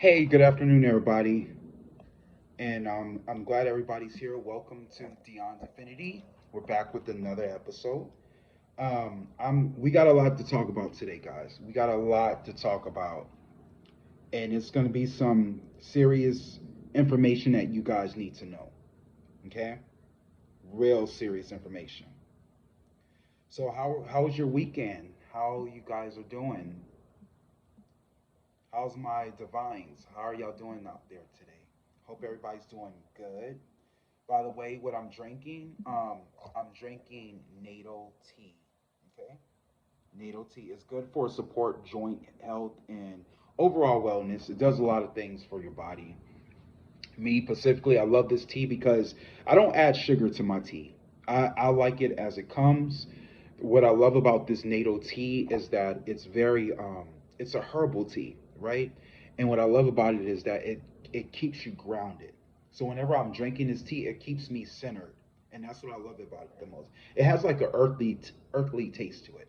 Hey, good afternoon, everybody, and I'm glad everybody's here. Welcome to Beyond Affinity. We're back with another episode. We got a lot to talk about today, guys. We got a lot to talk about, and it's going to be some serious information that you guys need to know. Okay, real serious information. So, how was your weekend? How you guys are doing? How's my divines? How are y'all doing out there today? Hope everybody's doing good. By the way, what I'm drinking, I'm drinking natto tea. Okay, natto tea is good for support joint health and overall wellness. It does a lot of things for your body. Me specifically, I love this tea because I don't add sugar to my tea. I like it as it comes. What I love about this natto tea is that it's a herbal tea, right? And what I love about it is that it keeps you grounded. So whenever I'm drinking this tea, it keeps me centered, and that's what I love about it the most. It has like an earthly taste to it.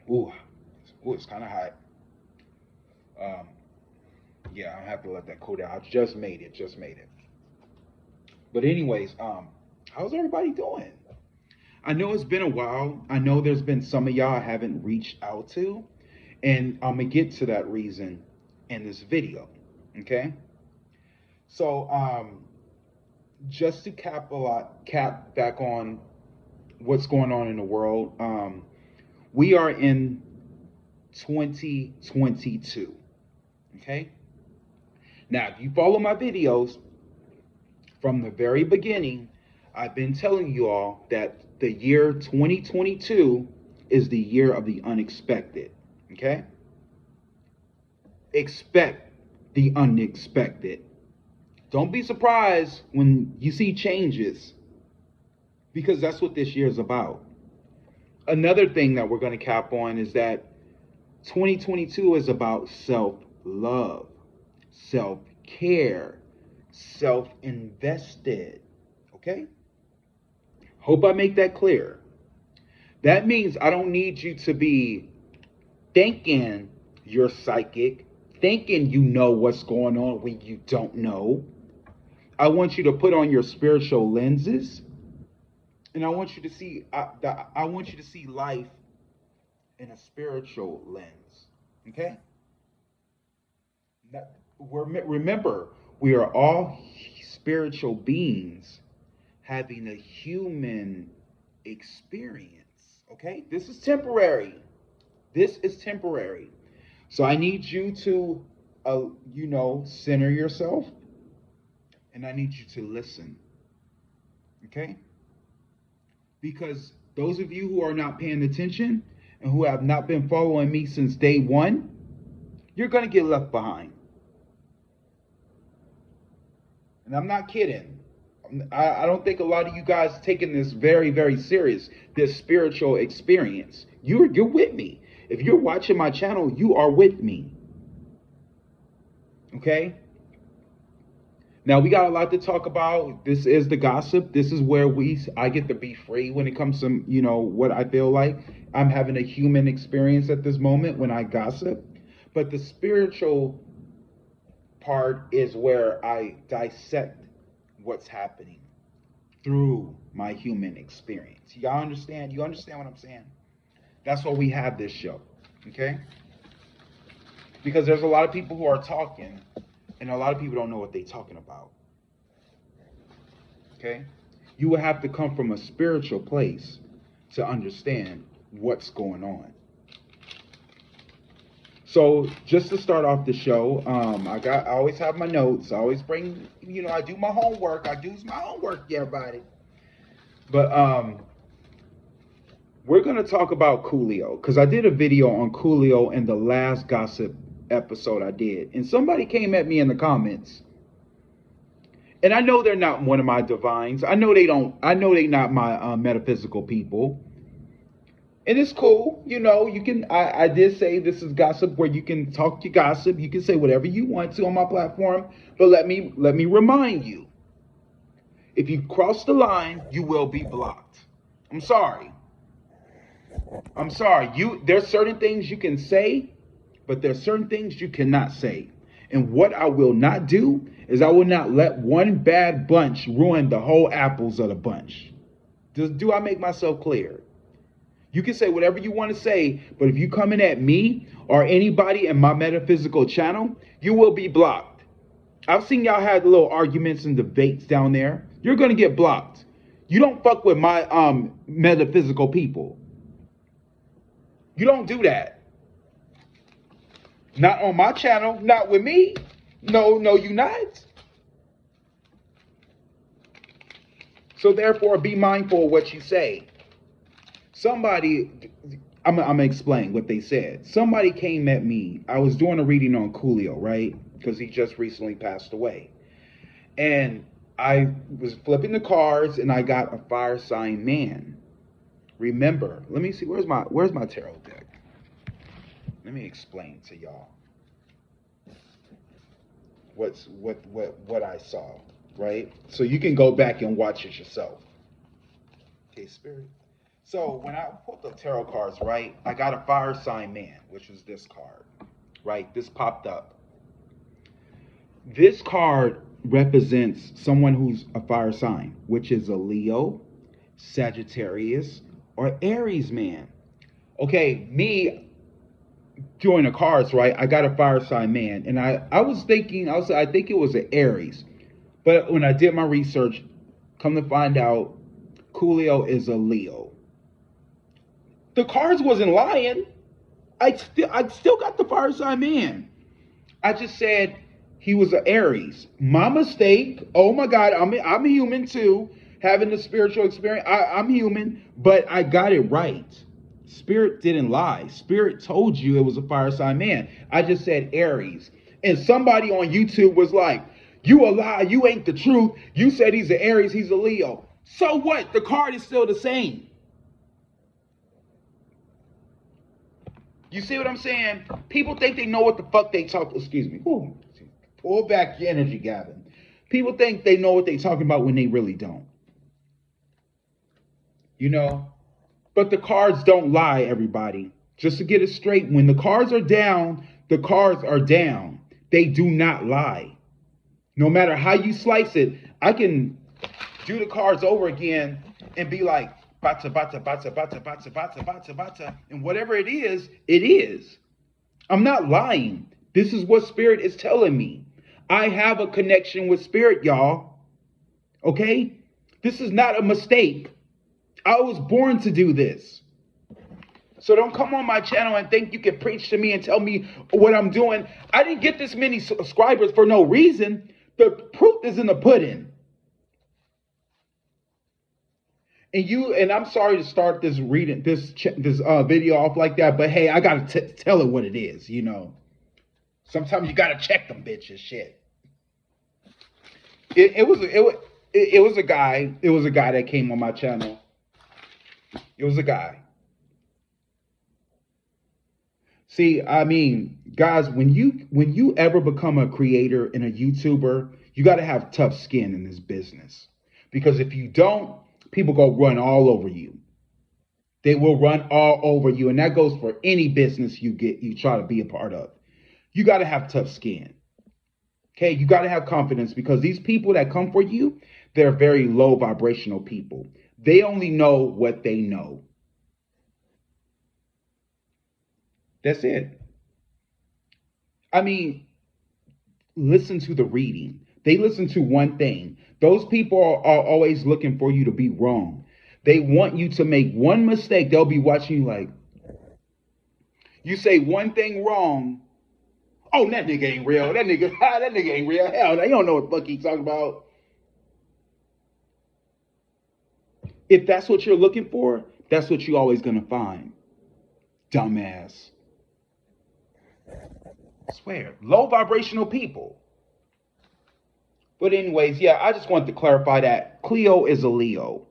Ooh, ooh, it's kind of hot. Um, yeah, I have to let that cool down. I just made it, just made it. But anyways, how's everybody doing? I know it's been a while. I know there's been some of y'all I haven't reached out to, and I'm gonna get to that reason in this video. Okay, so just to cap back on what's going on in the world, we are in 2022. Okay, now if you follow my videos from the very beginning, I've been telling you all that the year 2022 is the year of the unexpected. Okay? Expect the unexpected. Don't be surprised when you see changes because that's what this year is about. Another thing that we're going to cap on is that 2022 is about self love, self care, self invested. Okay? Hope I make that clear. That means I don't need you to be thinking you're psychic, thinking you know what's going on when you don't know. I want you to put on your spiritual lenses, and I want you to see. I want you to see life in a spiritual lens. Okay. Remember, we are all spiritual beings having a human experience. Okay, this is temporary. This is temporary. So I need you to, center yourself, and I need you to listen. Okay? Because those of you who are not paying attention and who have not been following me since day one, you're going to get left behind. And I'm not kidding. I don't think a lot of you guys taking this very, very serious, this spiritual experience. You're with me. If you're watching my channel, you are with me. Okay? Now we got a lot to talk about. This is the gossip. This is where I get to be free when it comes to, what I feel like. I'm having a human experience at this moment when I gossip. But the spiritual part is where I dissect what's happening through my human experience. Y'all understand? You understand what I'm saying? That's why we have this show. Okay? Because there's a lot of people who are talking, and a lot of people don't know what they're talking about. Okay? You will have to come from a spiritual place to understand what's going on. So just to start off the show, I always have my notes. I always bring, I do my homework. I do my homework, yeah, everybody. But we're gonna talk about Coolio because I did a video on Coolio in the last gossip episode I did, and somebody came at me in the comments, and I know they're not one of my divines. I know they don't. I know they not my metaphysical people, and it's cool. You can. I did say this is gossip where you can talk your gossip. You can say whatever you want to on my platform, but let me remind you: if you cross the line, you will be blocked. I'm sorry. I'm sorry. There's certain things you can say, but there's certain things you cannot say. And what I will not do is I will not let one bad bunch ruin the whole apples of the bunch. Do I make myself clear? You can say whatever you want to say, but if you coming at me or anybody in my metaphysical channel, you will be blocked. I've seen y'all have little arguments and debates down there. You're gonna get blocked. You don't fuck with my metaphysical people. You don't do that. Not on my channel, not with me. No, you not. So therefore, be mindful of what you say. Somebody, I'm gonna explain what they said. Somebody came at me. I was doing a reading on Coolio, right? Because he just recently passed away. And I was flipping the cards and I got a fire sign man. Remember, let me see, where's my tarot deck? Let me explain to y'all what I saw, right? So you can go back and watch it yourself. Okay, Spirit. So when I pulled the tarot cards, right, I got a fire sign man, which was this card, right? This popped up. This card represents someone who's a fire sign, which is a Leo, Sagittarius, or Aries man. Okay, me doing the cards, right? I got a fire sign man, and I was thinking, I think it was an Aries, but when I did my research, come to find out, Coolio is a Leo. The cards wasn't lying. I still got the fire sign man. I just said he was an Aries. My mistake. Oh my God, I'm human too. Having the spiritual experience, I'm human, but I got it right. Spirit didn't lie. Spirit told you it was a fire sign man. I just said Aries. And somebody on YouTube was like, you a lie, you ain't the truth. You said he's an Aries, he's a Leo. So what? The card is still the same. You see what I'm saying? People think they know what the fuck they talk. Excuse me. Ooh, pull back your energy, Gavin. People think they know what they talking about when they really don't. You know? But the cards don't lie, everybody. Just to get it straight, when the cards are down, the cards are down. They do not lie. No matter how you slice it, I can do the cards over again and be like, bata, bata, bata, bata, bata, bata, bata, bata. And whatever it is, it is. I'm not lying. This is what Spirit is telling me. I have a connection with Spirit, y'all. Okay? This is not a mistake. I was born to do this. So don't come on my channel and think you can preach to me and tell me what I'm doing. I didn't get this many subscribers for no reason. The proof is in the pudding. And I'm sorry to start this video off like that, but hey, I gotta tell it what it is, you know. Sometimes you gotta check them bitches, shit. It was a guy that came on my channel. It was a guy. See, I mean, guys, when you ever become a creator and a YouTuber, you got to have tough skin in this business. Because if you don't, people go run all over you. They will run all over you. And that goes for any business you try to be a part of. You got to have tough skin. Okay, you got to have confidence, because these people that come for you, they're very low vibrational people. They only know what they know. That's it. I mean, listen to the reading. They listen to one thing. Those people are always looking for you to be wrong. They want you to make one mistake. They'll be watching you like, you say one thing wrong. Oh, that nigga ain't real. That nigga ain't real. Hell, they don't know what the fuck he's talking about. If that's what you're looking for, that's what you're always going to find. Dumbass. I swear. Low vibrational people. But anyways, yeah, I just wanted to clarify that Cleo is a Leo.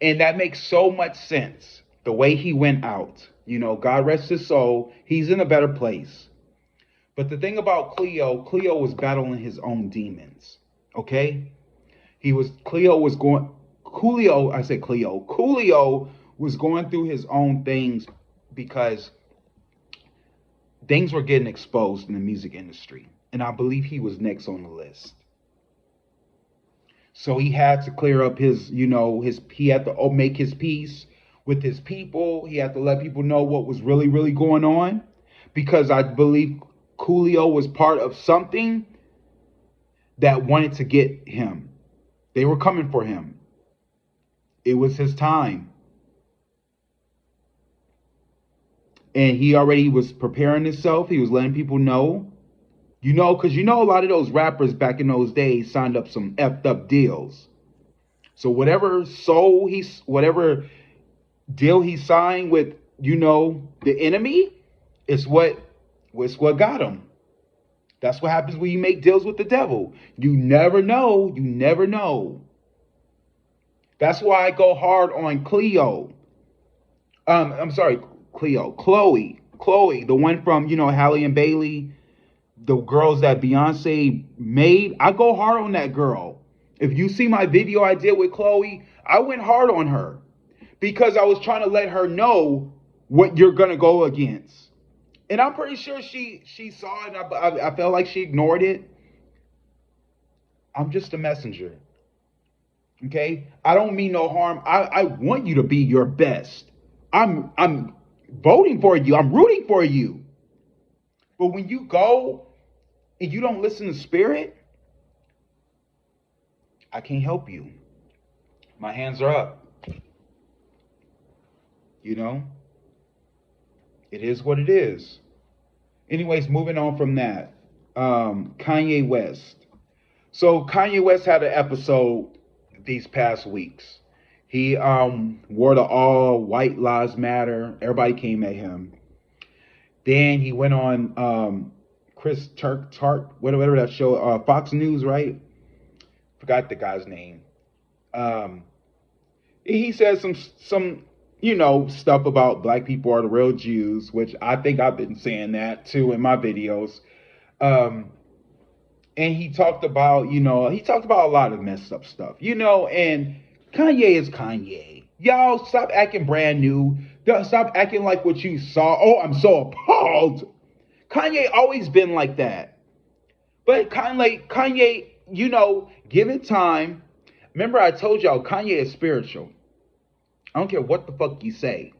And that makes so much sense. The way he went out. You know, God rest his soul. He's in a better place. But the thing about Cleo was battling his own demons. Okay? Coolio was going through his own things because things were getting exposed in the music industry. And I believe he was next on the list. So he had to clear up his, he had to make his peace with his people. He had to let people know what was really, really going on. Because I believe Coolio was part of something that wanted to get him. They were coming for him. It was his time. And he already was preparing himself. He was letting people know. Because a lot of those rappers back in those days signed up some effed up deals. So whatever deal he signed with, the enemy, is what got him. That's what happens when you make deals with the devil. You never know. You never know. That's why I go hard on Cleo. I'm sorry, Cleo. Chloe, the one from, Halle and Bailey, the girls that Beyonce made. I go hard on that girl. If you see my video I did with Chloe, I went hard on her because I was trying to let her know what you're going to go against. And I'm pretty sure she saw it. And I felt like she ignored it. I'm just a messenger. Okay? I don't mean no harm. I want you to be your best. I'm voting for you. I'm rooting for you. But when you go and you don't listen to spirit, I can't help you. My hands are up. It is what it is. Anyways, moving on from that. Kanye West. So Kanye West had an episode these past weeks. He wore the all white lives matter. Everybody came at him. Then he went on Chris Tart, whatever that show, Fox News, right? Forgot the guy's name. He said some stuff about black people are the real Jews, which I think I've been saying that too in my videos. And he talked about, a lot of messed up stuff, and Kanye is Kanye. Y'all stop acting brand new. Stop acting like what you saw. Oh, I'm so appalled. Kanye always been like that. But Kanye, give it time. Remember I told y'all Kanye is spiritual. I don't care what the fuck you say.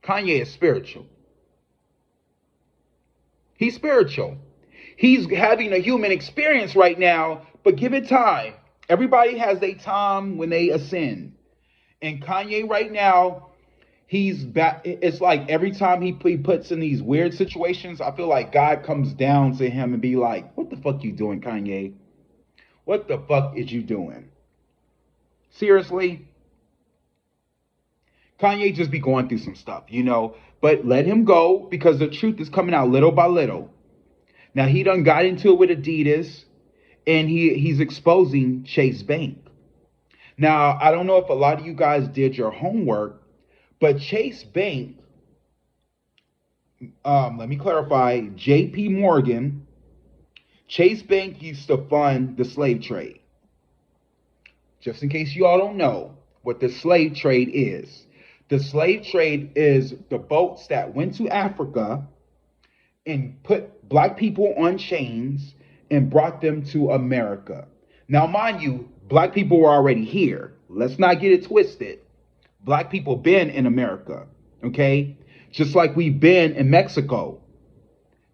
Kanye is spiritual. He's spiritual. He's having a human experience right now, but give it time. Everybody has their time when they ascend. And Kanye right now, he's back. It's like every time he puts in these weird situations, I feel like God comes down to him and be like, what the fuck you doing, Kanye? What the fuck is you doing? Seriously? Kanye just be going through some stuff, but let him go because the truth is coming out little by little. Now he done got into it with Adidas and he's exposing Chase Bank. Now, I don't know if a lot of you guys did your homework, but Chase Bank, let me clarify, JP Morgan, Chase Bank used to fund the slave trade. Just in case you all don't know what the slave trade is. The slave trade is the boats that went to Africa and put black people on chains and brought them to America. Now, mind you, black people were already here. Let's not get it twisted. Black people been in America, okay? Just like we've been in Mexico.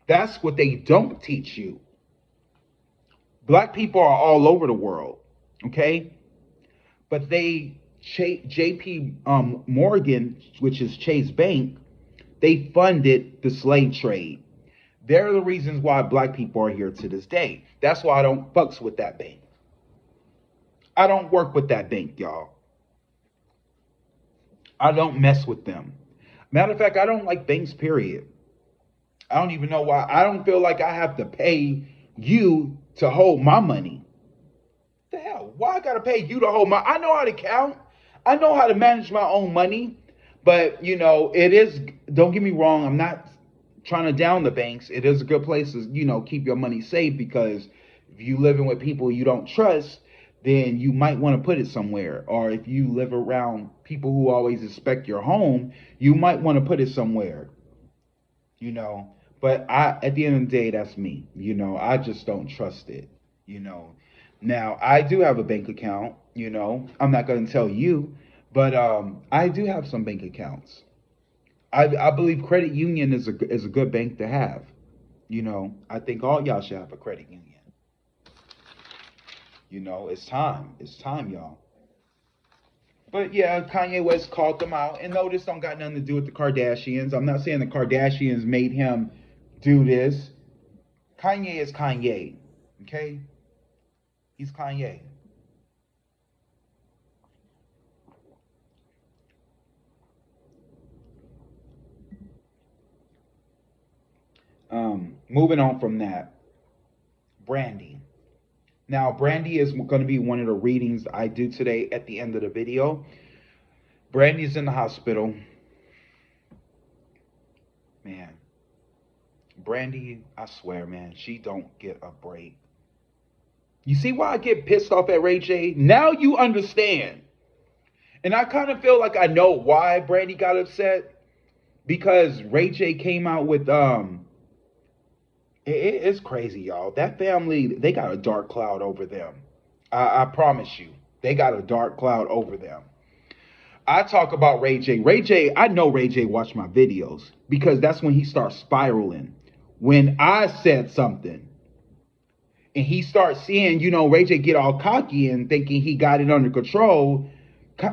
That's what they don't teach you. Black people are all over the world, okay? But JP Morgan, which is Chase Bank, they funded the slave trade. They're the reasons why black people are here to this day. That's why I don't fucks with that bank. I don't work with that bank, y'all. I don't mess with them. Matter of fact, I don't like banks, period. I don't even know why. I don't feel like I have to pay you to hold my money. What the hell? Why I gotta pay you to hold my... I know how to count. I know how to manage my own money. But, it is... Don't get me wrong. I'm not trying to down the banks. It is a good place to, keep your money safe because if you living with people you don't trust, then you might want to put it somewhere. Or if you live around people who always inspect your home, you might want to put it somewhere, you know. But at the end of the day, that's me. I just don't trust it, you know. Now, I do have a bank account, I'm not going to tell you, but I do have some bank accounts. I believe credit union is a good bank to have. I think all y'all should have a credit union. It's time. It's time, y'all. But yeah, Kanye West called them out, and no, this don't got nothing to do with the Kardashians. I'm not saying the Kardashians made him do this. Kanye is Kanye, okay? He's Kanye. Moving on from that, Brandy. Now, Brandy is going to be one of the readings I do today at the end of the video. Brandy's in the hospital. Man, Brandy, I swear, man, she don't get a break. You see why I get pissed off at Ray J? Now you understand. And I kind of feel like I know why Brandy got upset. Because Ray J came out with it's crazy, y'all. That family, they got a dark cloud over them. I promise you. They got a dark cloud over them. I talk about Ray J. Ray J, I know Ray J watched my videos because that's when he starts spiraling. When I said something and he starts seeing, Ray J get all cocky and thinking he got it under control.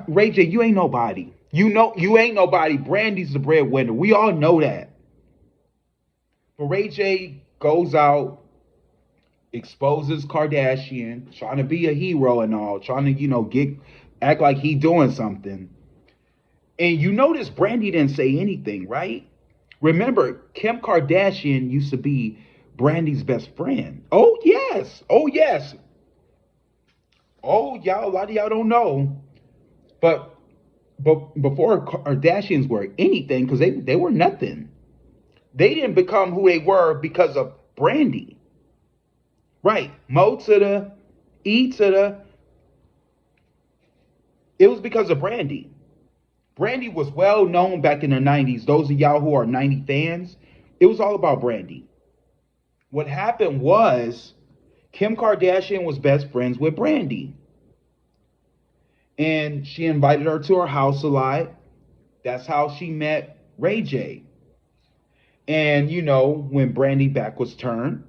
Ray J, you ain't nobody. You ain't nobody. Brandy's the breadwinner. We all know that. But Ray J goes out, exposes Kardashian, trying to be a hero and all, trying to, act like he doing something. And you notice Brandy didn't say anything, right? Remember, Kim Kardashian used to be Brandy's best friend. Oh, yes. Oh, yes. Oh, y'all, a lot of y'all don't know. But before Kardashians were anything, because they were nothing. They didn't become who they were because of Brandy. Right. Mo to the E to the. It was because of Brandy. Brandy was well known back in the 90s. Those of y'all who are 90 fans, it was all about Brandy. What happened was Kim Kardashian was best friends with Brandy. And she invited her to her house a lot. That's how she met Ray J. And, when Brandy back was turned,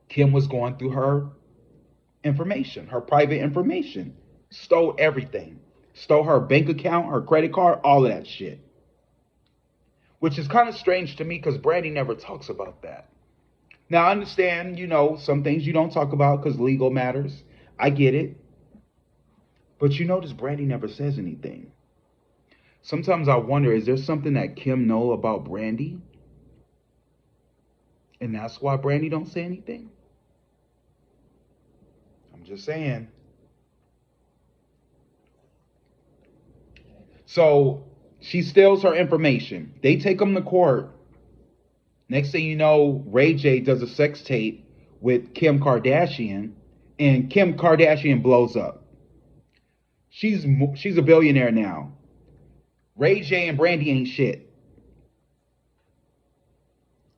Kim was going through her information, her private information. Stole everything. Stole her bank account, her credit card, all of that shit. Which is kind of strange to me because Brandy never talks about that. Now, I understand, some things you don't talk about because legal matters. I get it. But you notice Brandy never says anything. Sometimes I wonder, is there something that Kim know about Brandy? And that's why Brandy don't say anything? I'm just saying. So she steals her information. They take them to court. Next thing you know, Ray J does a sex tape with Kim Kardashian, and Kim Kardashian blows up. She's a billionaire now. Ray J and Brandy ain't shit.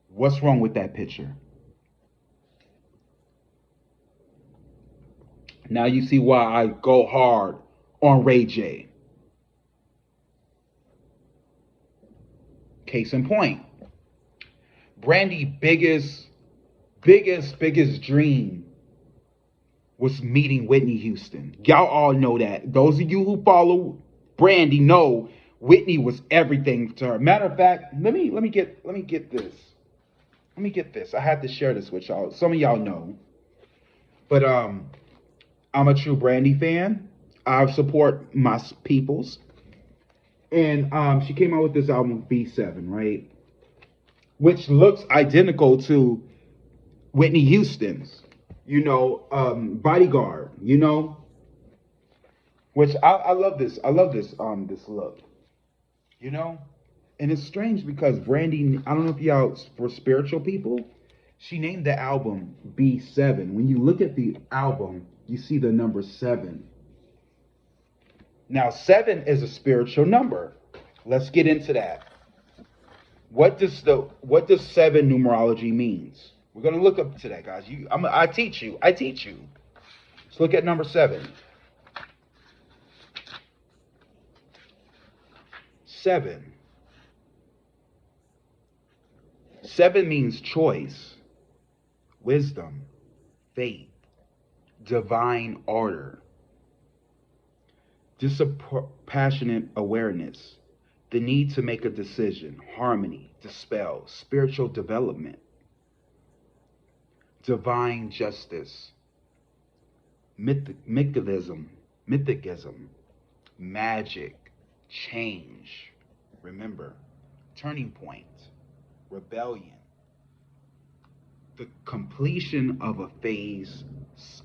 What's wrong with that picture? Now you see why I go hard on Ray J. Case in point. Brandy biggest dream was meeting Whitney Houston. Y'all all know that. Those of you who follow Brandy know Whitney was everything to her. Matter of fact, let me get this. Let me get this. I had to share this with y'all. Some of y'all know. But I'm a true Brandy fan. I support my peoples. And she came out with this album B7, right? Which looks identical to Whitney Houston's, Bodyguard, Which I love this. I love this this look. And it's strange because Brandy, I don't know if y'all, for spiritual people, she named the album B7. When you look at the album, you see the number 7. Now, 7 is a spiritual number. Let's get into that. What does 7 numerology means? We're gonna look up to that, guys. I teach you. I teach you. Let's look at number 7. 7. 7 means choice, wisdom, faith, divine order, dispassionate awareness, the need to make a decision, harmony, dispel, spiritual development, divine justice, mythicism, magic, change, remember, turning point, rebellion, the completion of a phase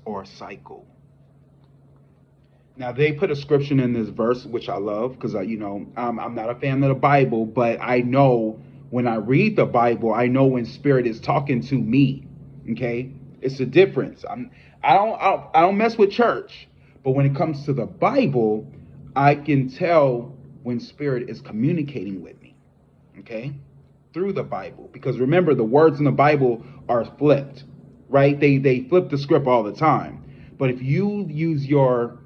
or cycle. Now they put a scripture in this verse, which I love because I'm not a fan of the Bible, but I know when I read the Bible, I know when Spirit is talking to me. Okay, it's a difference. I don't mess with church, but when it comes to the Bible, I can tell when Spirit is communicating with me. Okay, through the Bible, because remember the words in the Bible are flipped, right? They flip the script all the time. But if you use your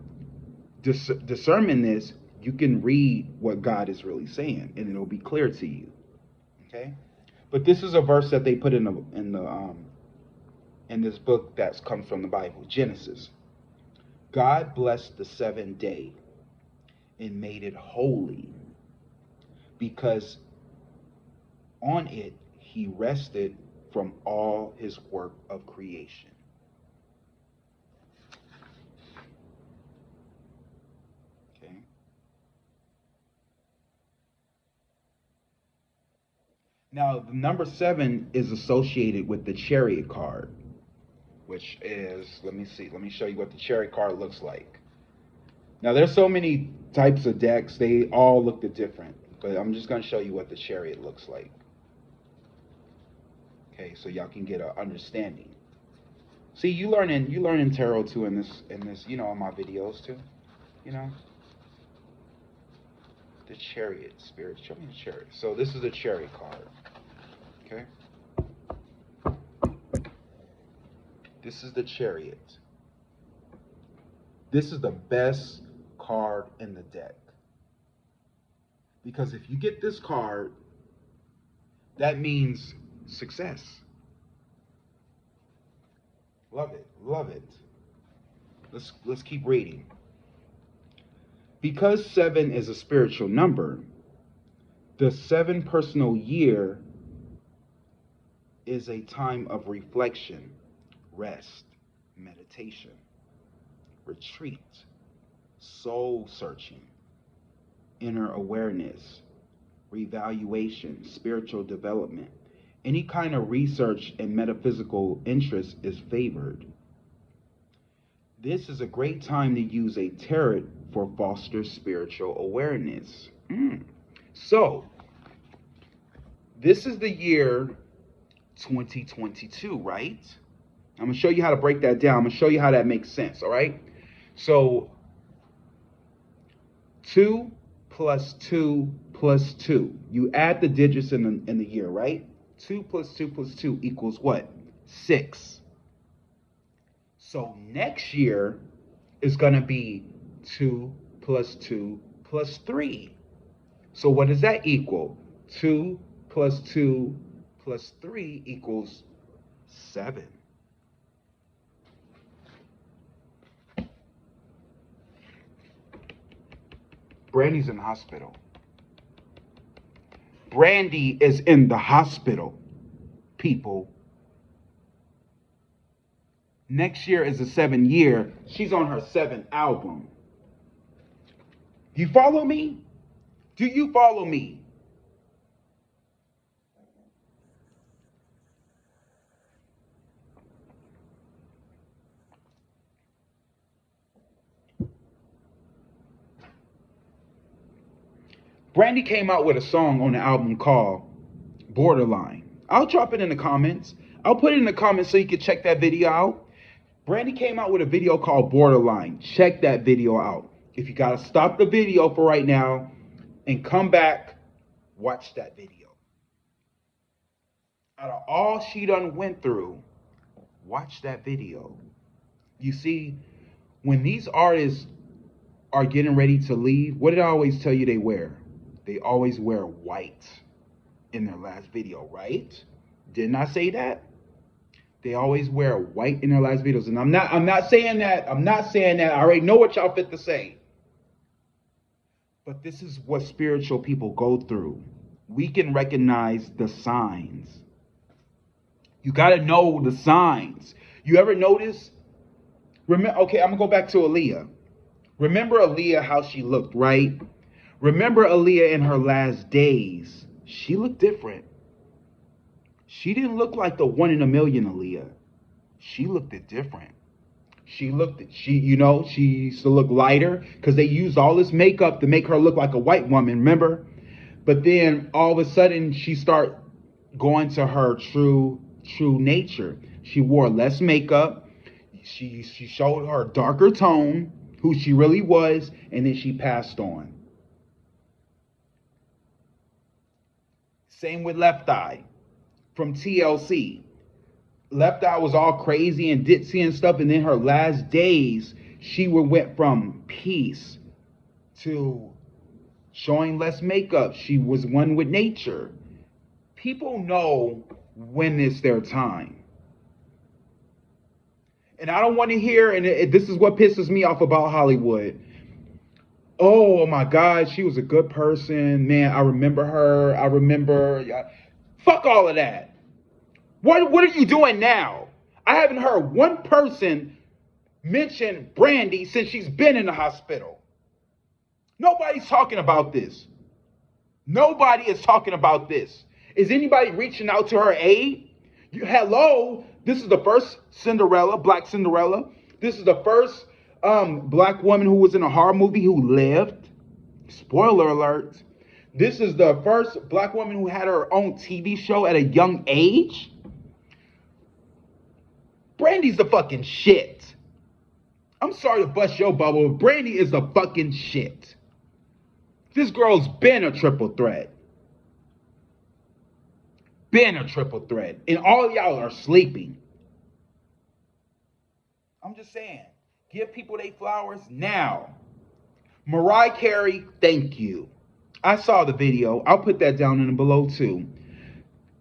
discernment this, you can read what God is really saying, and it'll be clear to you. Okay, but this is a verse that they put in this book that comes from the Bible, Genesis. God blessed the 7th day and made it holy, because on it he rested from all his work of creation. Now, the number 7 is associated with the Chariot card, which is, let me show you what the Chariot card looks like. Now, there's so many types of decks, they all look different, but I'm just going to show you what the Chariot looks like. Okay, so y'all can get an understanding. See, you learning tarot too in this, in my videos too, The Chariot, Spirit, show me the Chariot. So this is the Chariot card. Okay. This is the Chariot. This is the best card in the deck. Because if you get this card, that means success. Love it. Love it. Let's keep reading. Because 7 is a spiritual number, the 7 personal year is a time of reflection, rest, meditation, retreat, soul searching, inner awareness, reevaluation, spiritual development. Any kind of research and metaphysical interest is favored. This is a great time to use a tarot for foster spiritual awareness. So, this is the year 2022, right? I'm going to show you how to break that down. I'm going to show you how that makes sense, all right? So, 2 plus 2 plus 2. You add the digits in the year, right? 2 plus 2 plus 2 equals what? 6. So next year is going to be 2 plus 2 plus 3. So what does that equal? 2 plus 2 plus 3 equals 7. Brandy's in the hospital. Brandy is in the hospital, people. Next year is the 7th year. She's on her 7th album. You follow me? Do you follow me? Brandy came out with a song on the album called Borderline. I'll drop it in the comments. I'll put it in the comments so you can check that video out. Brandy came out with a video called Borderline. Check that video out. If you gotta stop the video for right now and come back, watch that video. Out of all she done went through, watch that video. You see, when these artists are getting ready to leave, what did I always tell you they wear? They always wear white in their last video, right? Didn't I say that? They always wear white in their last videos. And I'm not saying that. I already know what y'all fit to say. But this is what spiritual people go through. We can recognize the signs. You got to know the signs. You ever notice? Okay, I'm going to go back to Aaliyah. Remember Aaliyah, how she looked, right? Remember Aaliyah in her last days. She looked different. She didn't look like the 1 in a million Aaliyah. She looked different. She used to look lighter because they used all this makeup to make her look like a white woman, remember? But then all of a sudden she started going to her true nature. She wore less makeup. She showed her darker tone, who she really was, and then she passed on. Same with Left Eye from TLC. Left Eye was all crazy and ditzy and stuff, and then her last days, she went from peace to showing less makeup. She was one with nature. People know when it's their time. And I don't want to hear, and this is what pisses me off about Hollywood. Oh my God, she was a good person. Man, I remember her. Fuck all of that. What are you doing now? I haven't heard one person mention Brandy since she's been in the hospital. Nobody's talking about this. Nobody is talking about this. Is anybody reaching out to her aid? Hello, this is the first Cinderella, Black Cinderella. This is the first black woman who was in a horror movie who lived. Spoiler alert. This is the first black woman who had her own TV show at a young age. Brandy's the fucking shit. I'm sorry to bust your bubble, but Brandy is the fucking shit. This girl's been a triple threat. And all y'all are sleeping. I'm just saying, give people their flowers now. Mariah Carey, thank you. I saw the video. I'll put that down in the below too.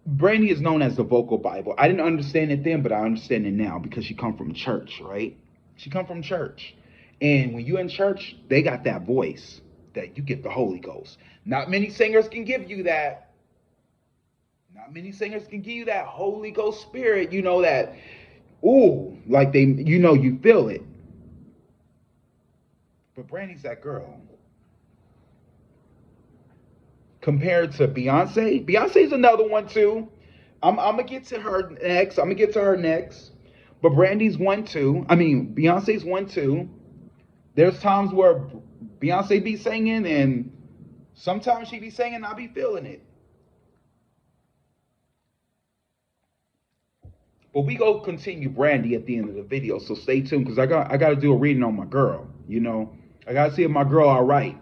Brandy is known as the vocal Bible. I didn't understand it then, but I understand it now because she come from church, right? She come from church. And when you're in church, they got that voice that you get the Holy Ghost. Not many singers can give you that. Not many singers can give you that Holy Ghost spirit. You know that, ooh, like they, you feel it. But Brandy's that girl. Compared to Beyonce. Beyonce's another one too. I'm gonna get to her next. But Brandy's one too. Beyonce's one too. There's times where Beyonce be singing and sometimes she be singing and I be feeling it. But we go continue Brandy at the end of the video, so stay tuned because I got to do a reading on my girl. I got to see if my girl all right.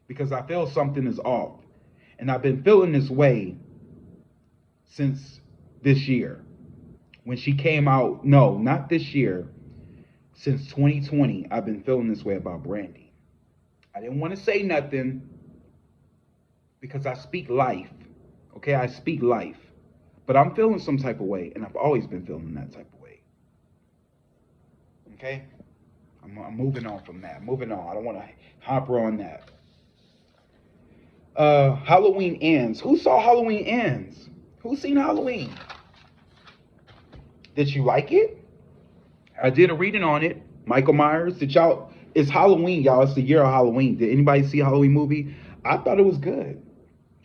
Because I feel something is off. And I've been feeling this way since this year. When she came out, no, not this year. Since 2020, I've been feeling this way about Brandy. I didn't want to say nothing because I speak life. Okay, I speak life. But I'm feeling some type of way, and I've always been feeling that type of way. Okay? I'm moving on from that. Moving on. I don't want to hopper on that. Halloween Ends. Who saw Halloween Ends? Who's seen Halloween? Did you like it? I did a reading on it. Michael Myers. It's Halloween, y'all. It's the year of Halloween. Did anybody see a Halloween movie? I thought it was good.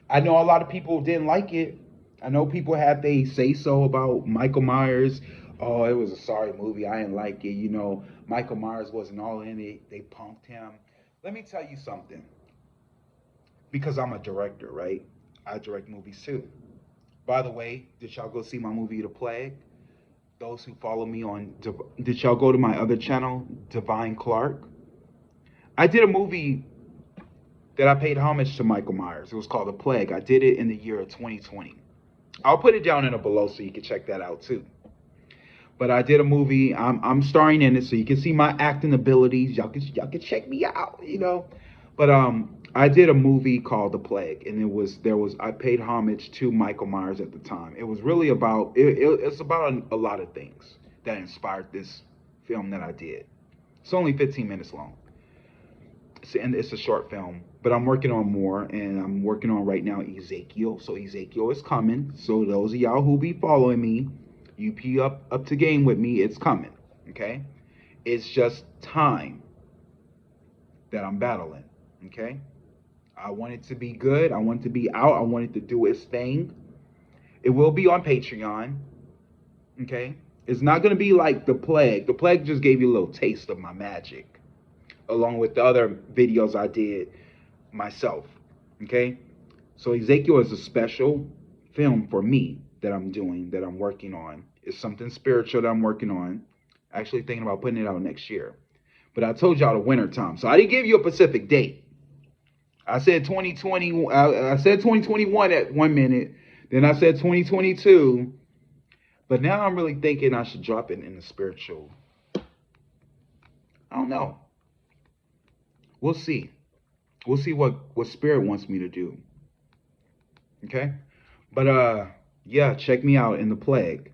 I know a lot of people didn't like it. I know people had they say so about Michael Myers. Oh, it was a sorry movie. I didn't like it. Michael Myers wasn't all in it. They punked him. Let me tell you something. Because I'm a director, right? I direct movies too. By the way, did y'all go see my movie The Plague? Those who follow me on, did y'all go to my other channel, Divine Clark? I did a movie that I paid homage to Michael Myers. It was called The Plague. I did it in the year of 2020. I'll put it down in a below so you can check that out too. But I did a movie. I'm starring in it, so you can see my acting abilities. Y'all can check me out, you know. But I did a movie called The Plague, and I paid homage to Michael Myers at the time. It was really about it's about a lot of things that inspired this film that I did. It's only 15 minutes long, and it's a short film. But I'm working on more, and I'm working on right now Ezekiel. So Ezekiel is coming. So those of y'all who be following me, you be up to game with me. It's coming. Okay, it's just time that I'm battling. Okay, I want it to be good. I want it to be out. I want it to do its thing. It will be on Patreon. Okay, it's not gonna be like the plague. The plague just gave you a little taste of my magic, along with the other videos I did myself. Okay, so Ezekiel is a special film for me that I'm doing, that I'm working on. It's something spiritual that I'm working on. Actually thinking about putting it out next year. But I told y'all the winter time. So I didn't give you a specific date. I said 2020. I said 2021 at 1 minute. Then I said 2022. But now I'm really thinking I should drop it in the spiritual. I don't know. We'll see. We'll see what spirit wants me to do. Okay? But yeah, check me out in the plague.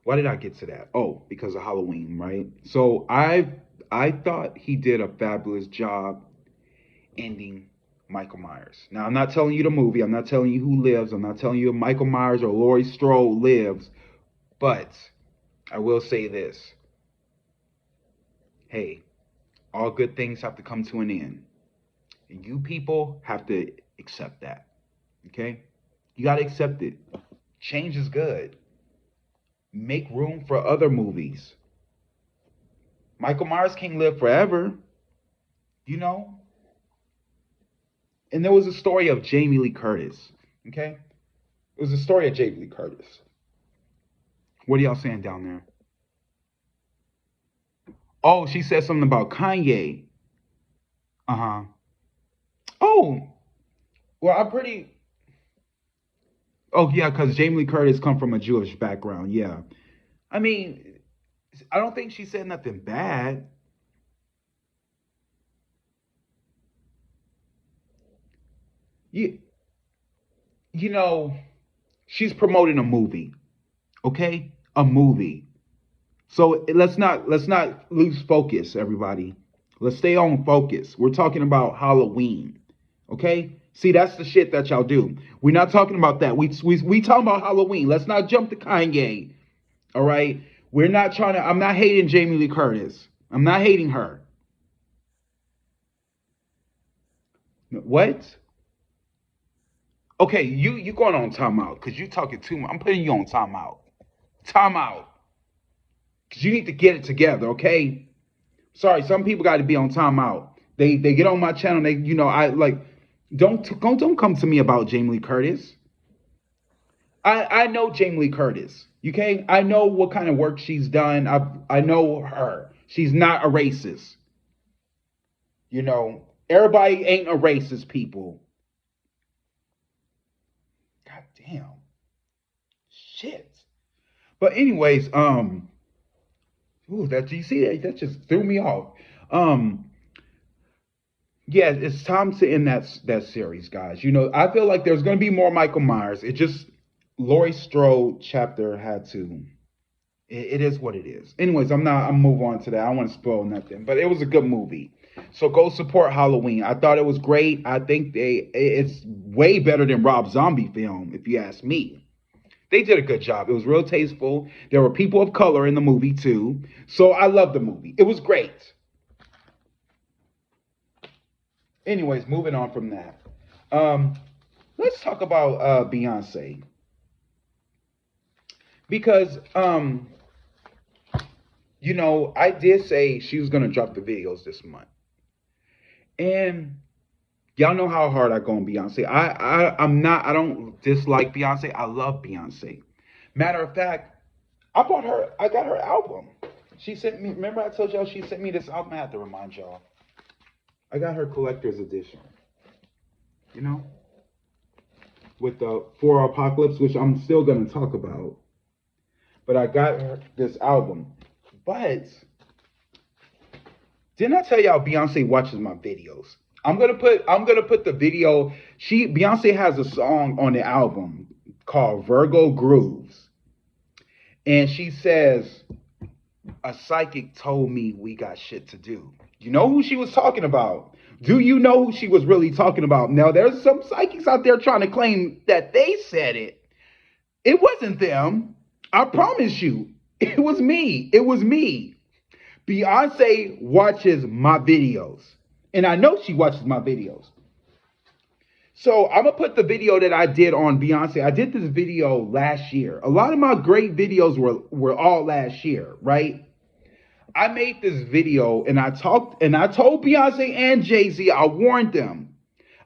Why did I get to that? Oh, because of Halloween, right? So I thought he did a fabulous job ending Michael Myers. Now I'm not telling you the movie. I'm not telling you who lives. I'm not telling you if Michael Myers or Laurie Strode lives. But I will say this. Hey, all good things have to come to an end. And you people have to accept that. Okay? You got to accept it. Change is good. Make room for other movies. Michael Myers can't live forever, you know? And there was a story of Jamie Lee Curtis, okay? It was a story of Jamie Lee Curtis. What are y'all saying down there? Oh, she said something about Kanye. Uh-huh. Oh, well, I'm pretty... Oh, yeah, because Jamie Lee Curtis come from a Jewish background, yeah. I mean, I don't think she said nothing bad. You, you know, she's promoting a movie, okay? A movie. So let's not lose focus, everybody. Let's stay on focus. We're talking about Halloween, okay? See, that's the shit that y'all do. We're not talking about that. We talking about Halloween. Let's not jump to Kanye, all right? We're not trying to. I'm not hating Jamie Lee Curtis. I'm not hating her. What? Okay, you going on timeout because you talking too much. I'm putting you on timeout. Timeout. Because you need to get it together, okay? Sorry, some people got to be on timeout. They get on my channel. They I like don't come to me about Jamie Lee Curtis. I know Jamie Lee Curtis. Okay, I know what kind of work she's done. I know her. She's not a racist. Everybody ain't a racist. People. God damn. Shit. But anyways, ooh, that you see that just threw me off. Um, yeah, it's time to end that series, guys. I feel like there's gonna be more Michael Myers. It just Laurie Strode chapter had to. It is what it is. Anyways, I'm move on to that. I don't want to spoil nothing, but it was a good movie. So go support Halloween. I thought it was great. I think it's way better than Rob Zombie film, if you ask me. They did a good job. It was real tasteful. There were people of color in the movie too. So I love the movie. It was great. Anyways, moving on from that. Um, let's talk about Beyonce. Because I did say she was gonna drop the videos this month. And y'all know how hard I go on Beyonce. I don't dislike Beyonce. I love Beyonce. Matter of fact, I got her album. She sent me, remember I told y'all she sent me this album? I have to remind y'all. I got her collector's edition. You know? With the For Apocalypse, which I'm still going to talk about. But I got her this album. But didn't I tell y'all Beyonce watches my videos? I'm gonna put the video. Beyonce has a song on the album called Virgo Grooves. And she says, a psychic told me we got shit to do. You know who she was talking about? Do you know who she was really talking about? Now, there's some psychics out there trying to claim that they said it. It wasn't them. I promise you. It was me. It was me. Beyonce watches my videos. And I know she watches my videos. So I'm gonna put the video that I did on Beyonce. I did this video last year. A lot of my great videos were all last year, right? I made this video and I told Beyonce and Jay-Z, I warned them.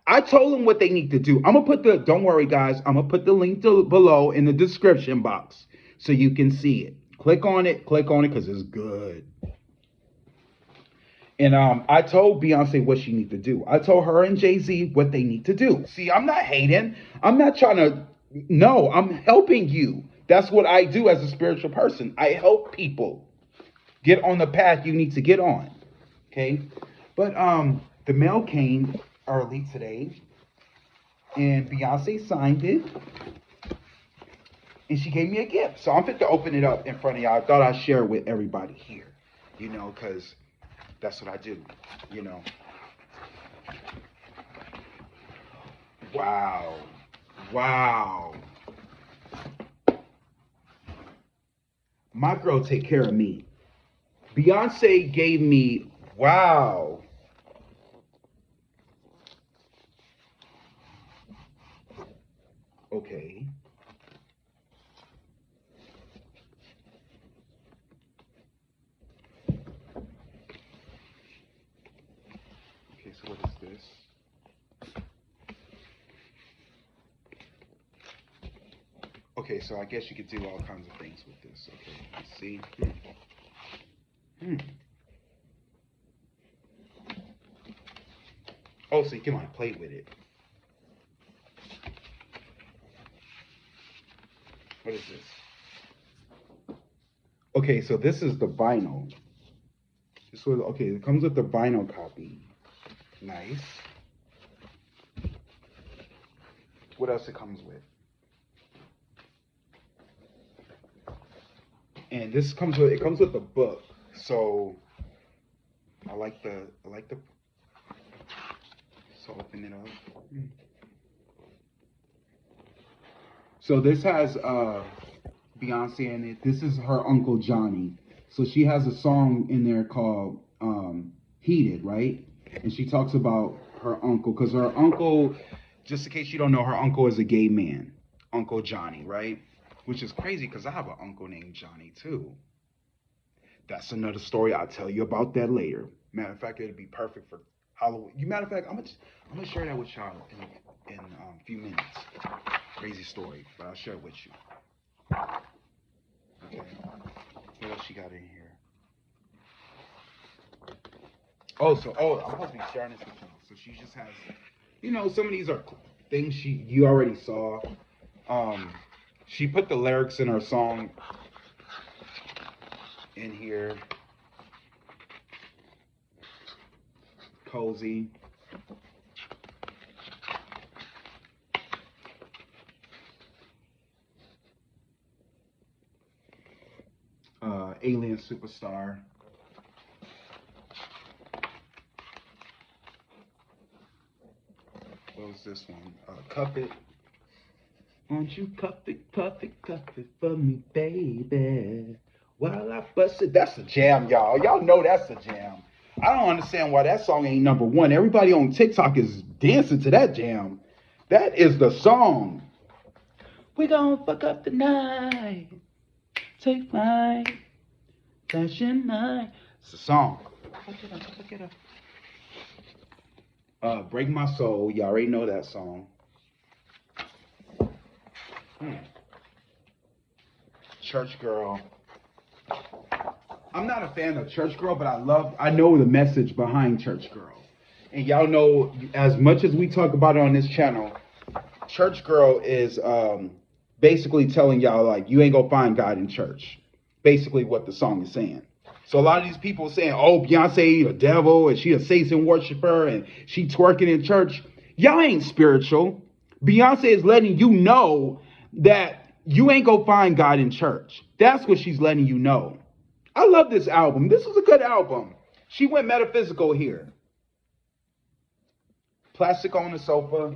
I told them what they need to do. Don't worry guys, I'm gonna put the link below in the description box so you can see it. Click on it because it's good. And I told Beyonce what she needs to do. I told her and Jay-Z what they need to do. See, I'm not hating. I'm not trying to. No, I'm helping you. That's what I do as a spiritual person. I help people get on the path you need to get on. Okay? But the mail came early today. And Beyonce signed it. And she gave me a gift. So I'm fit to open it up in front of y'all. I thought I'd share it with everybody here. You know, because that's what I do, you know. Wow. Wow. My girl take care of me. Beyonce gave me, wow. Okay. Okay, so what is this? Okay, so I guess you could do all kinds of things with this. Okay, let's see. Oh, so you can like play with it. What is this? Okay, so this is the vinyl. Okay, it comes with the vinyl copy. Nice. What else it comes with? And this comes with a book. So I like the so open it up. So this has Beyonce in it. This is her Uncle Johnny. So she has a song in there called Heated, right? And she talks about her uncle, because her uncle, just in case you don't know, her uncle is a gay man, Uncle Johnny, right? Which is crazy because I have an uncle named Johnny too. That's another story. I'll tell you about that later. Matter of fact, it'd be perfect for Halloween. Matter of fact, I'm gonna share that with y'all in a few minutes. Crazy story, but I'll share it with you. Okay. What else she got in here? I'm supposed to be sharing this with y'all. So she just has, some of these are things you already saw. She put the lyrics in her song in here. Cozy. Alien Superstar. What was this one? Cuff It. Won't you cuff it for me, baby? While I bust it. That's a jam, y'all. Y'all know that's a jam. I don't understand why that song ain't number one. Everybody on TikTok is dancing to that jam. That is the song. We gon' fuck up the night. Take my fashion night. It's a song. Look it up. Break My Soul. You already know that song. Church Girl. I'm not a fan of Church Girl, but I know the message behind Church Girl. And y'all know, as much as we talk about it on this channel, Church Girl is basically telling y'all, like, you ain't gonna find God in church. Basically what the song is saying. So a lot of these people saying, oh, Beyonce a devil and she a Satan worshiper and she twerking in church. Y'all ain't spiritual. Beyonce is letting you know that you ain't gonna find God in church. That's what she's letting you know. I love this album. This was a good album. She went metaphysical here. Plastic on the sofa.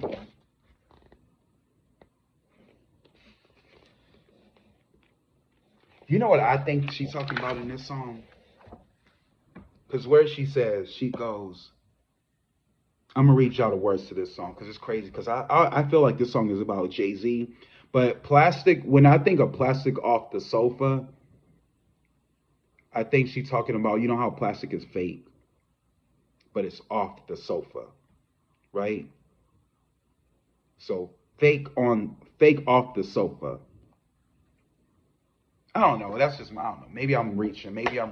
You know what I think she's talking about in this song? Because where she says, she goes, I'm going to read y'all the words to this song because it's crazy. Because I feel like this song is about Jay-Z. But plastic, when I think of plastic off the sofa, I think she's talking about, you know how plastic is fake, but it's off the sofa, right? So fake off the sofa. I don't know. That's just I don't know. Maybe I'm reaching. Maybe I'm